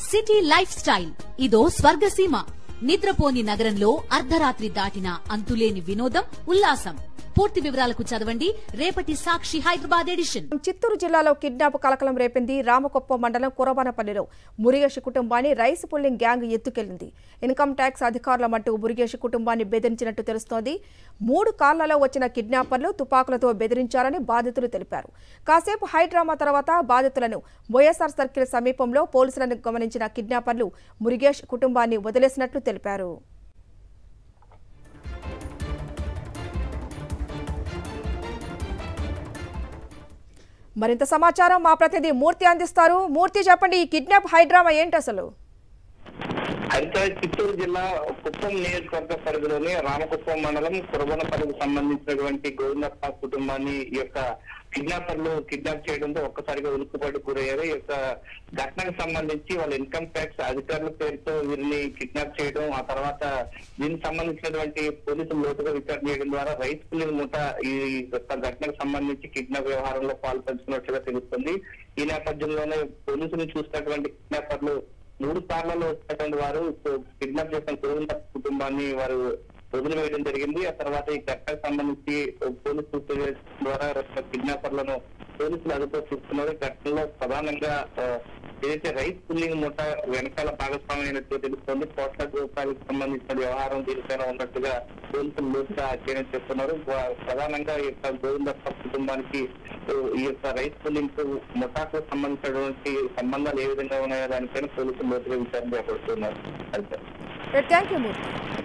City life style ఇదో స్వర్గసీమ. నిద్రపోని నగరంలో అర్ధరాత్రి దాటిన అంతులేని వినోదం, ఉల్లాసం. పూర్తి వివరాలకు చదవండి రేపటి సాక్షి హైదరాబాద్ ఎడిషన్. చిత్తూరు జిల్లాలో కిడ్నాప్ కలకలం రేపింది. రామకుప్పం మండలం కురవనపల్లిలో మురుగేష్ కుటుంబాన్ని రైస్ పుల్లింగ్ గ్యాంగ్ ఎత్తుకెళ్లింది. ఇన్కమ్ ట్యాక్స్ అధికారులమంటూ మురుగేష్ కుటుంబాన్ని బెదిరించినట్టు తెలుస్తోంది. 3 కార్లలో వచ్చిన కిడ్నాపర్లు తుపాకులతో బెదిరించారని బాధితులు తెలిపారు. కాసేపు హైడ్రామా తర్వాత బాధితులను వైఎస్ఆర్ సర్కిల్ సమీపంలో పోలీసులను గమనించిన కిడ్నాపర్లు మురుగేష్ కుటుంబాన్ని వదిలేసినట్లు తెలిపారు. మరింత సమాచారం మా ప్రతినిధి మూర్తి అందిస్తారు. మూర్తి, చెప్పండి, ఈ కిడ్నాప్ హైడ్రామా ఏంటి అసలు? అయితే చిత్తూరు జిల్లా కుప్పం నియోజకవర్గ పరిధిలోని రామకుప్పం మండలం కురబనపల్లికి సంబంధించినటువంటి గోవిందప్ప కుటుంబాన్ని ఈ యొక్క కిడ్నాపర్లు కిడ్నాప్ చేయడంతో ఒక్కసారిగా ఉలిక్కుపాటు గురయ్యారు. ఈ యొక్క ఘటనకు సంబంధించి వాళ్ళ ఇన్కమ్ ట్యాక్స్ అధికారుల పేరుతో వీరిని కిడ్నాప్ చేయడం, ఆ తర్వాత దీనికి సంబంధించినటువంటి పోలీసులు లోతుగా విచారణ చేయడం ద్వారా రైస్ పుల్లింగ్ ముఠ ఈ యొక్క ఘటనకు సంబంధించి కిడ్నాప్ వ్యవహారంలో పాల్పంచుకున్నట్లుగా తెలుస్తుంది. ఈ నేపథ్యంలోనే పోలీసులు చూసినటువంటి కిడ్నాపర్లు 3 కార్లలో వచ్చినటువంటి వారు కిడ్నాప్ చేసిన గోవింద కుటుంబాన్ని వారు వదిలివేయడం జరిగింది. ఆ తర్వాత ఈ ఘటనకు సంబంధించి పోలీసు ద్వారా కిడ్నాపర్లను పోలీసులు అదుపులో చూస్తున్నారు. ఘటనలో ప్రధానంగా ఏదైతే రైస్ పుల్లింగ్ ముఠ వెనకాల భాగస్వామ్యం అయినట్టు తెలుస్తోంది. కోట్ల రూపాయలకు సంబంధించిన వ్యవహారం దీనిపైన ఉన్నట్టుగా పోలీసులు లోతుగా అధ్యయనం చేస్తున్నారు. ప్రధానంగా ఈ యొక్క గోవిందప్ప కుటుంబానికి ఈ యొక్క రైస్ పుల్లింగ్ ముఠాకు సంబంధించినటువంటి సంబంధాలు ఏ విధంగా ఉన్నాయో దానిపైన పోలీసులు లోతుగా విచారణ చేపడుతున్నారు. థాంక్యూ మూర్తి.